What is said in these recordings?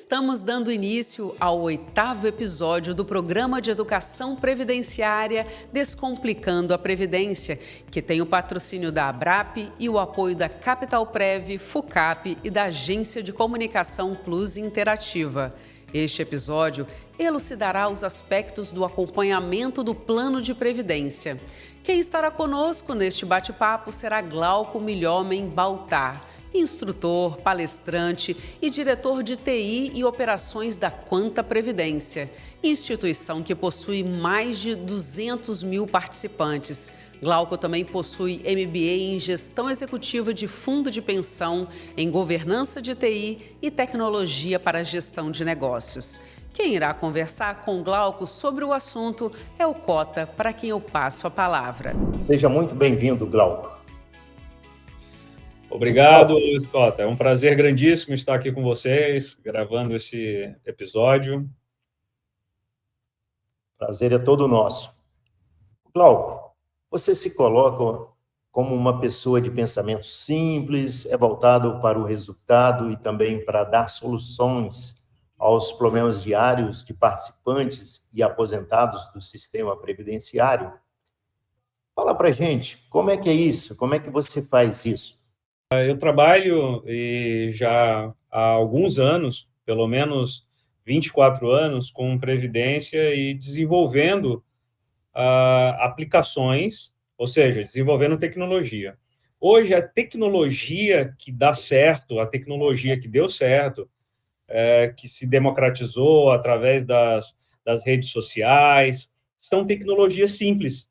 Estamos dando início ao 8º episódio do Programa de Educação Previdenciária Descomplicando a Previdência, que tem o patrocínio da Abrap e o apoio da Capital Prev, FUCAP e da Agência de Comunicação Plus Interativa. Este episódio elucidará os aspectos do acompanhamento do plano de previdência. Quem estará conosco neste bate-papo será Glauco Milhomem Baltar, instrutor, palestrante e diretor de TI e operações da Quanta Previdência, instituição que possui mais de 200 mil participantes. Glauco também possui MBA em Gestão Executiva de Fundo de Pensão, em Governança de TI e Tecnologia para a Gestão de Negócios. Quem irá conversar com Glauco sobre o assunto é o Cota, para quem eu passo a palavra. Seja muito bem-vindo, Glauco. Obrigado, Cota. É um prazer grandíssimo estar aqui com vocês, gravando esse episódio. Prazer é todo nosso. Glauco, você se coloca como uma pessoa de pensamento simples, é voltado para o resultado e também para dar soluções aos problemas diários de participantes e aposentados do sistema previdenciário. Fala pra gente, como é que é isso? Como é que você faz isso? Eu trabalho já há alguns anos, pelo menos 24 anos, com previdência e desenvolvendo aplicações, ou seja, desenvolvendo tecnologia. Hoje, a tecnologia que dá certo, a tecnologia que deu certo, que se democratizou através das redes sociais, são tecnologias simples,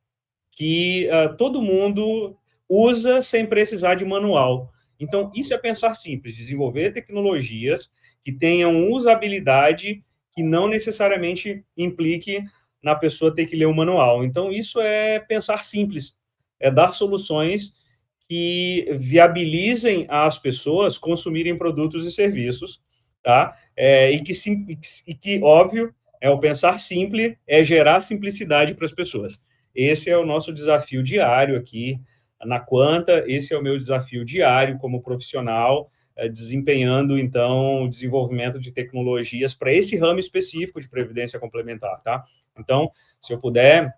que todo mundo usa sem precisar de manual. Então, isso é pensar simples, desenvolver tecnologias que tenham usabilidade, que não necessariamente implique na pessoa ter que ler o manual. Então, isso é pensar simples, é dar soluções que viabilizem as pessoas consumirem produtos e serviços, tá? E que, óbvio, o pensar simples é gerar simplicidade para as pessoas. Esse é o nosso desafio diário aqui na Quanta, esse é o meu desafio diário como profissional, desempenhando, então, o desenvolvimento de tecnologias para esse ramo específico de previdência complementar, tá? Então, se eu puder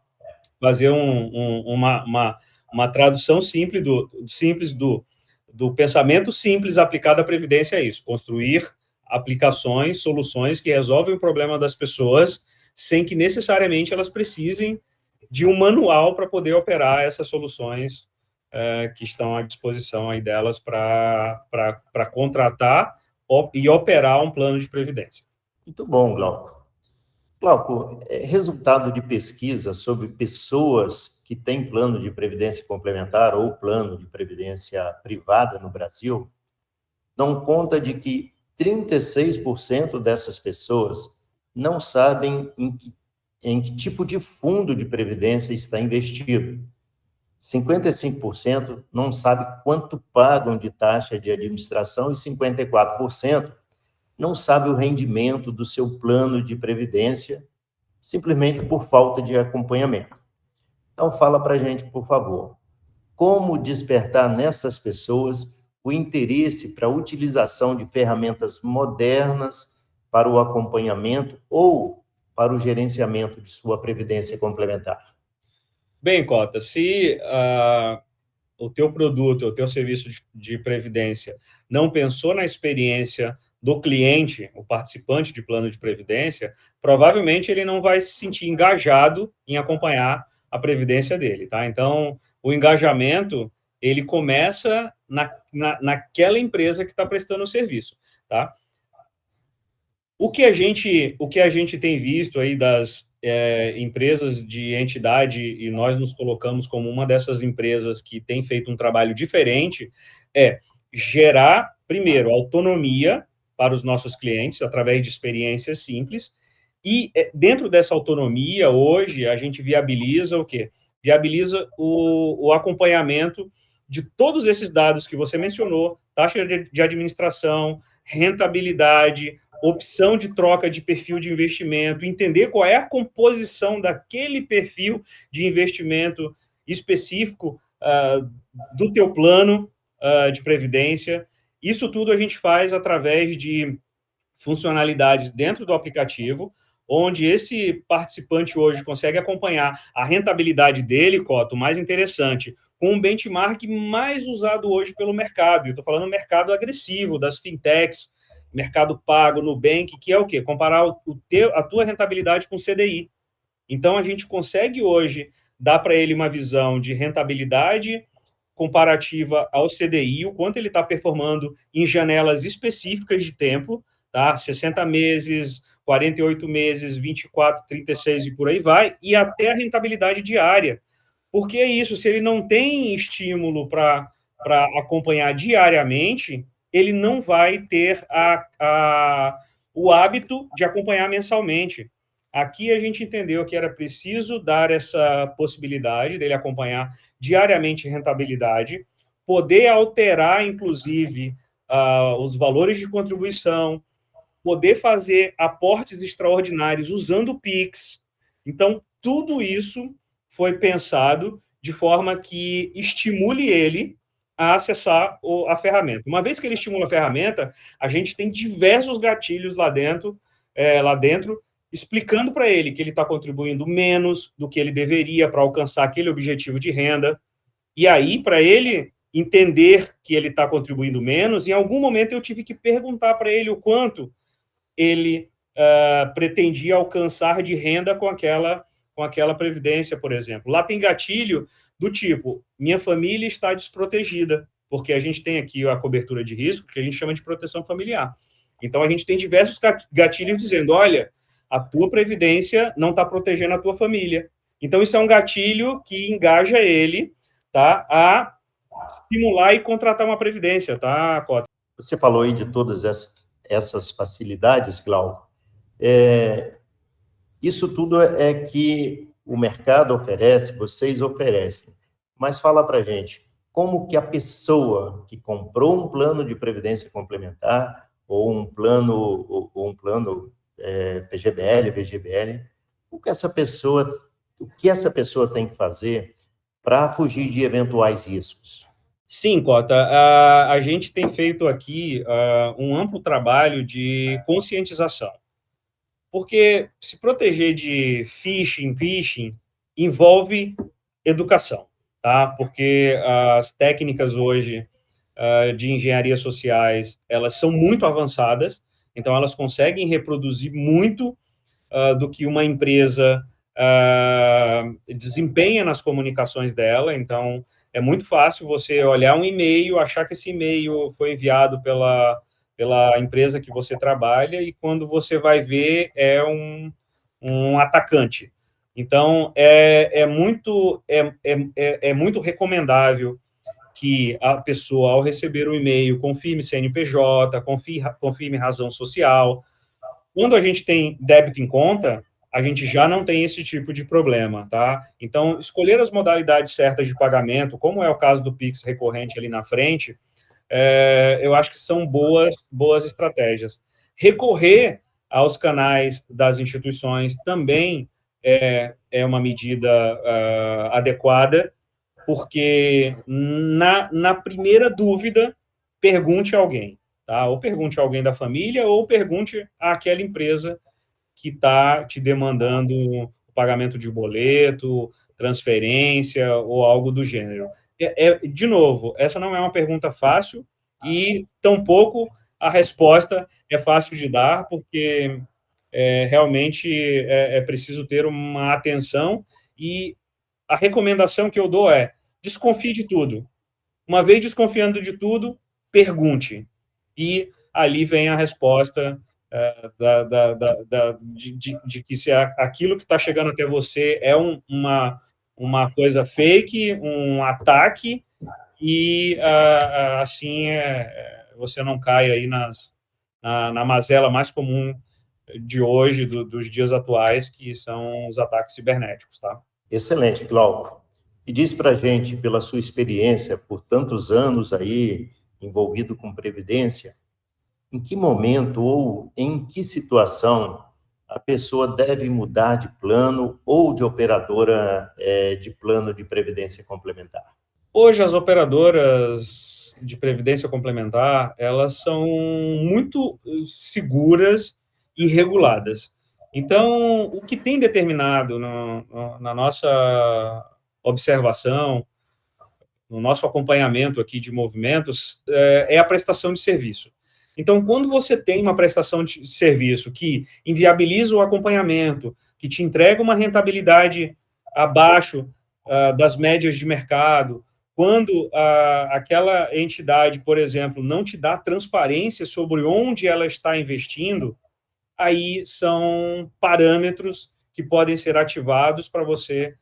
fazer uma tradução simples do pensamento simples aplicado à previdência, é isso: construir aplicações, soluções que resolvem o problema das pessoas sem que necessariamente elas precisem de um manual para poder operar essas soluções que estão à disposição aí delas para contratar e operar um plano de previdência. Muito bom, Glauco. Glauco, resultado de pesquisa sobre pessoas que têm plano de previdência complementar ou plano de previdência privada no Brasil, dão conta de que 36% dessas pessoas não sabem em que tipo de fundo de previdência está investido. 55% não sabe quanto pagam de taxa de administração e 54% não sabe o rendimento do seu plano de previdência, simplesmente por falta de acompanhamento. Então, fala para a gente, por favor, como despertar nessas pessoas o interesse para a utilização de ferramentas modernas para o acompanhamento ou para o gerenciamento de sua previdência complementar. Bem, Cota, se o teu produto, o teu serviço de previdência não pensou na experiência do cliente, o participante de plano de previdência, provavelmente ele não vai se sentir engajado em acompanhar a previdência dele, tá? Então, o engajamento, ele começa naquela empresa que está prestando o serviço, tá? O que a gente tem visto aí das empresas de entidade, e nós nos colocamos como uma dessas empresas que tem feito um trabalho diferente, é gerar, primeiro, autonomia para os nossos clientes, através de experiências simples, e dentro dessa autonomia, hoje, a gente viabiliza o quê? Viabiliza o acompanhamento de todos esses dados que você mencionou: taxa de administração, rentabilidade, opção de troca de perfil de investimento, entender qual é a composição daquele perfil de investimento específico do teu plano de previdência. Isso tudo a gente faz através de funcionalidades dentro do aplicativo, onde esse participante hoje consegue acompanhar a rentabilidade dele, Cota, o mais interessante, com um benchmark mais usado hoje pelo mercado. Eu estou falando mercado agressivo, das fintechs, mercado pago, Nubank, que é o quê? Comparar a tua rentabilidade com o CDI. Então, a gente consegue hoje dar para ele uma visão de rentabilidade comparativa ao CDI, o quanto ele está performando em janelas específicas de tempo, tá? 60 meses, 48 meses, 24, 36 e por aí vai, e até a rentabilidade diária. Porque é isso, se ele não tem estímulo para acompanhar diariamente, ele não vai ter o hábito de acompanhar mensalmente. Aqui a gente entendeu que era preciso dar essa possibilidade dele acompanhar diariamente rentabilidade, poder alterar, inclusive, os valores de contribuição, poder fazer aportes extraordinários usando o Pix. Então, tudo isso foi pensado de forma que estimule ele a acessar a ferramenta. Uma vez que ele estimula a ferramenta, a gente tem diversos gatilhos lá dentro, explicando para ele que ele está contribuindo menos do que ele deveria para alcançar aquele objetivo de renda. E aí, para ele entender que ele está contribuindo menos, em algum momento eu tive que perguntar para ele o quanto ele pretendia alcançar de renda com aquela previdência, por exemplo. Lá tem gatilho do tipo, minha família está desprotegida, porque a gente tem aqui a cobertura de risco, que a gente chama de proteção familiar. Então, a gente tem diversos gatilhos dizendo, olha, a tua previdência não está protegendo a tua família. Então, isso é um gatilho que engaja ele, tá, a estimular e contratar uma previdência, tá, Cota? Você falou aí de todas essas facilidades, Glauco. Isso tudo é que o mercado oferece, vocês oferecem. Mas fala para a gente, como que a pessoa que comprou um plano de previdência complementar ou um plano PGBL, VGBL, o que essa pessoa tem que fazer para fugir de eventuais riscos? Sim, Cota, a gente tem feito aqui um amplo trabalho de conscientização, porque se proteger de phishing envolve educação, tá? Porque as técnicas hoje de engenharia sociais, elas são muito avançadas, então elas conseguem reproduzir muito do que uma empresa desempenha nas comunicações dela. Então, é muito fácil você olhar um e-mail, achar que esse e-mail foi enviado pela empresa que você trabalha, e quando você vai ver, é um atacante. Então, é muito recomendável que a pessoa, ao receber o e-mail, confirme CNPJ, confirme razão social. Quando a gente tem débito em conta, a gente já não tem esse tipo de problema, tá? Então, escolher as modalidades certas de pagamento, como é o caso do Pix recorrente ali na frente, eu acho que são boas estratégias. Recorrer aos canais das instituições também é uma medida adequada, porque na primeira dúvida, pergunte a alguém, tá? Ou pergunte a alguém da família, ou pergunte àquela empresa que está te demandando o pagamento de boleto, transferência ou algo do gênero. De novo, essa não é uma pergunta fácil e, tampouco, a resposta é fácil de dar, porque realmente é preciso ter uma atenção, e a recomendação que eu dou é desconfie de tudo. Uma vez desconfiando de tudo, pergunte. E ali vem a resposta de que se aquilo que está chegando até você é uma coisa fake, um ataque, e assim você não cai aí na mazela mais comum de hoje, dos dias atuais, que são os ataques cibernéticos, tá? Excelente, Glauco. E diz para a gente, pela sua experiência, por tantos anos aí, envolvido com previdência, em que momento ou em que situação a pessoa deve mudar de plano ou de operadora de plano de previdência complementar? Hoje, as operadoras de previdência complementar, elas são muito seguras e reguladas. Então, o que tem determinado na nossa observação, no nosso acompanhamento aqui de movimentos, é a prestação de serviço. Então, quando você tem uma prestação de serviço que inviabiliza o acompanhamento, que te entrega uma rentabilidade abaixo das médias de mercado, quando aquela entidade, por exemplo, não te dá transparência sobre onde ela está investindo, aí são parâmetros que podem ser ativados para você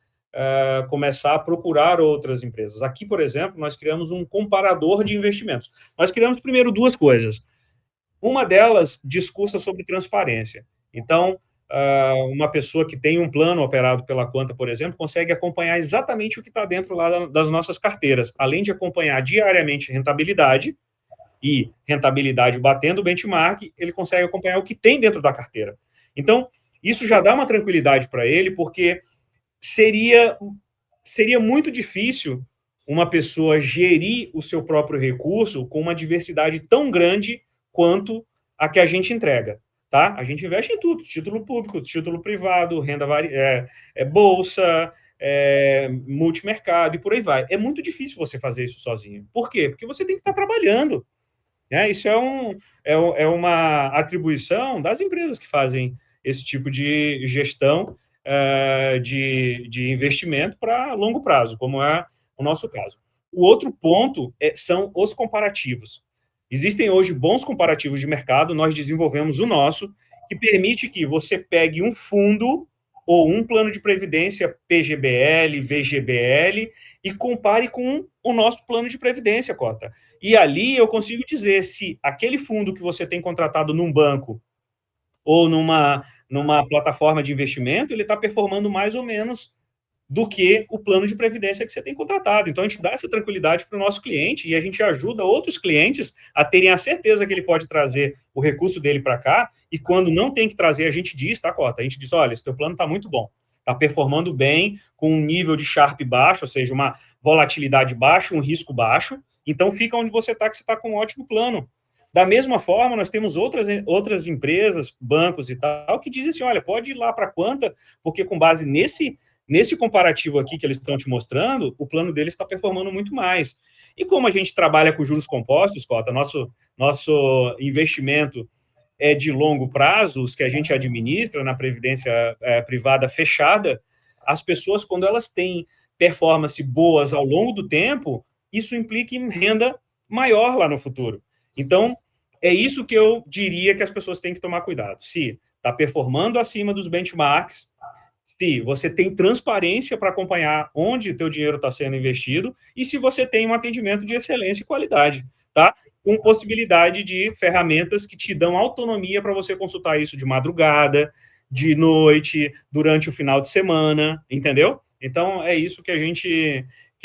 começar a procurar outras empresas. Aqui, por exemplo, nós criamos um comparador de investimentos. Nós criamos primeiro duas coisas. Uma delas discursa sobre transparência. Então, uma pessoa que tem um plano operado pela Quanta, por exemplo, consegue acompanhar exatamente o que está dentro lá das nossas carteiras, além de acompanhar diariamente rentabilidade, e rentabilidade batendo o benchmark, ele consegue acompanhar o que tem dentro da carteira. Então, isso já dá uma tranquilidade para ele, porque seria muito difícil uma pessoa gerir o seu próprio recurso com uma diversidade tão grande quanto a que a gente entrega. Tá? A gente investe em tudo, título público, título privado, renda bolsa, multimercado e por aí vai. É muito difícil você fazer isso sozinho. Por quê? Porque você tem que estar trabalhando. Isso é uma atribuição das empresas que fazem esse tipo de gestão de investimento para longo prazo, como é o nosso caso. O outro ponto são os comparativos. Existem hoje bons comparativos de mercado, nós desenvolvemos o nosso, que permite que você pegue um fundo ou um plano de previdência PGBL, VGBL, e compare com o nosso plano de previdência, Cota. E ali eu consigo dizer se aquele fundo que você tem contratado num banco ou numa plataforma de investimento, ele está performando mais ou menos do que o plano de previdência que você tem contratado. Então, a gente dá essa tranquilidade para o nosso cliente e a gente ajuda outros clientes a terem a certeza que ele pode trazer o recurso dele para cá, e quando não tem que trazer, a gente diz, tá, Cota? A gente diz, olha, esse teu plano está muito bom, está performando bem, com um nível de Sharpe baixo, ou seja, uma volatilidade baixa, um risco baixo, então fica onde você está, que você está com um ótimo plano. Da mesma forma, nós temos outras empresas, bancos e tal, que dizem assim, olha, pode ir lá para a Quanta, porque com base nesse comparativo aqui que eles estão te mostrando, o plano deles está performando muito mais. E como a gente trabalha com juros compostos, Cota, nosso investimento é de longo prazo, os que a gente administra na previdência privada fechada, as pessoas, quando elas têm performance boas ao longo do tempo, isso implica em renda maior lá no futuro. Então, é isso que eu diria que as pessoas têm que tomar cuidado. Se está performando acima dos benchmarks, se você tem transparência para acompanhar onde o teu dinheiro está sendo investido e se você tem um atendimento de excelência e qualidade, tá? Com possibilidade de ferramentas que te dão autonomia para você consultar isso de madrugada, de noite, durante o final de semana, entendeu? Então, é isso que a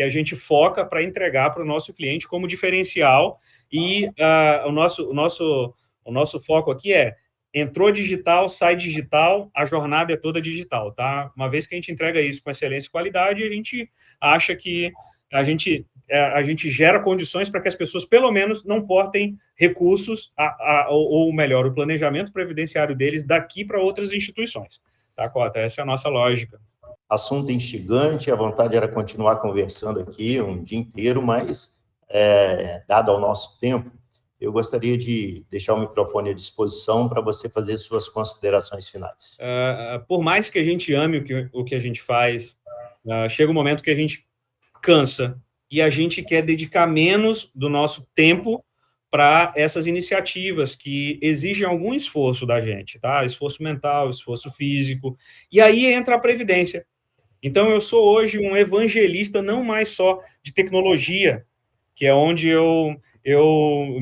gente foca para entregar para o nosso cliente como diferencial e o nosso foco aqui entrou digital, sai digital, a jornada é toda digital, tá? Uma vez que a gente entrega isso com excelência e qualidade, a gente acha que a gente gera condições para que as pessoas, pelo menos, não portem recursos, ou melhor, o planejamento previdenciário deles daqui para outras instituições. Tá, Cota? Essa é a nossa lógica. Assunto instigante, a vontade era continuar conversando aqui um dia inteiro, mas, dado ao nosso tempo, eu gostaria de deixar o microfone à disposição para você fazer suas considerações finais. Por mais que a gente ame o que a gente faz, chega um momento que a gente cansa e a gente quer dedicar menos do nosso tempo para essas iniciativas que exigem algum esforço da gente, tá? Esforço mental, esforço físico, e aí entra a previdência. Então, eu sou hoje um evangelista não mais só de tecnologia, que é onde eu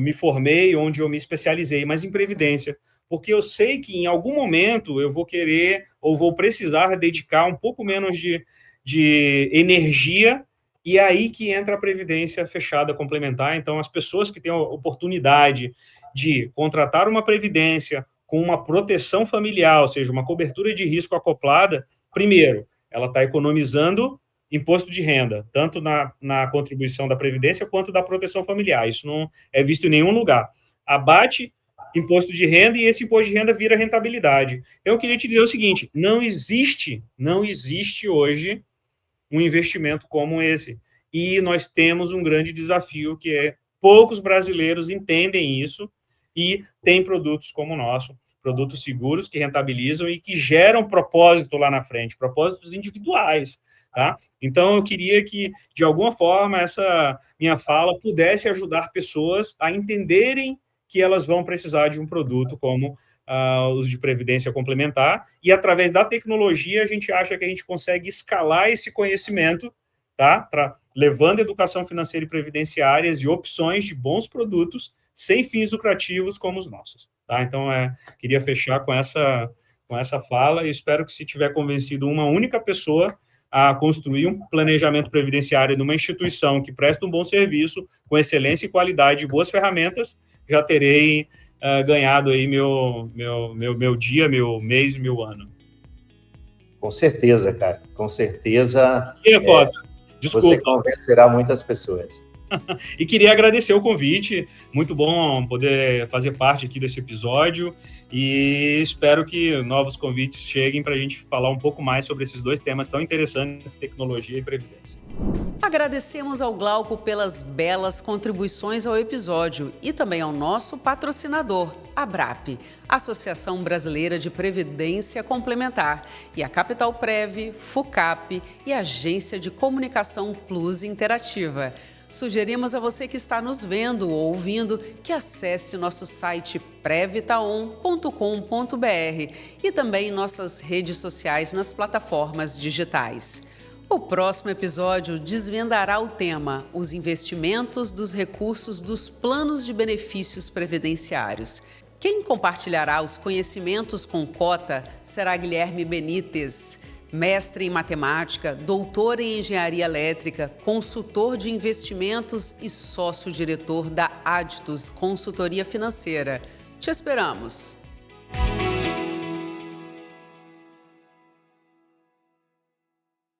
me formei, onde eu me especializei, mas em previdência, porque eu sei que em algum momento eu vou querer ou vou precisar dedicar um pouco menos de energia, e é aí que entra a previdência fechada complementar. Então, as pessoas que têm a oportunidade de contratar uma previdência com uma proteção familiar, ou seja, uma cobertura de risco acoplada, primeiro, ela está economizando imposto de renda, tanto na contribuição da Previdência quanto da proteção familiar. Isso não é visto em nenhum lugar. Abate imposto de renda e esse imposto de renda vira rentabilidade. Então, eu queria te dizer o seguinte, não existe hoje um investimento como esse. E nós temos um grande desafio, que é poucos brasileiros entendem isso e têm produtos como o nosso, produtos seguros que rentabilizam e que geram propósito lá na frente, propósitos individuais, tá? Então, eu queria que, de alguma forma, essa minha fala pudesse ajudar pessoas a entenderem que elas vão precisar de um produto como os de previdência complementar, e através da tecnologia a gente acha que a gente consegue escalar esse conhecimento, tá? Levando educação financeira e previdenciárias e opções de bons produtos sem fins lucrativos como os nossos, tá? Então, queria fechar com essa fala e espero que, se tiver convencido uma única pessoa a construir um planejamento previdenciário numa instituição que presta um bom serviço, com excelência e qualidade e boas ferramentas, já terei ganhado aí meu dia, meu mês e meu ano. Com certeza, cara. Com certeza. Desculpa. Você convencerá muitas pessoas. E queria agradecer o convite, muito bom poder fazer parte aqui desse episódio e espero que novos convites cheguem para a gente falar um pouco mais sobre esses dois temas tão interessantes, tecnologia e previdência. Agradecemos ao Glauco pelas belas contribuições ao episódio e também ao nosso patrocinador, a ABRAP, Associação Brasileira de Previdência Complementar, e a Capital Prev, FUCAP e a Agência de Comunicação Plus Interativa. Sugerimos a você que está nos vendo ou ouvindo que acesse nosso site previtaon.com.br e também nossas redes sociais nas plataformas digitais. O próximo episódio desvendará o tema: os investimentos dos recursos dos planos de benefícios previdenciários. Quem compartilhará os conhecimentos com cota será Guilherme Benites, mestre em matemática, doutor em engenharia elétrica, consultor de investimentos e sócio-diretor da Aditus Consultoria Financeira. Te esperamos!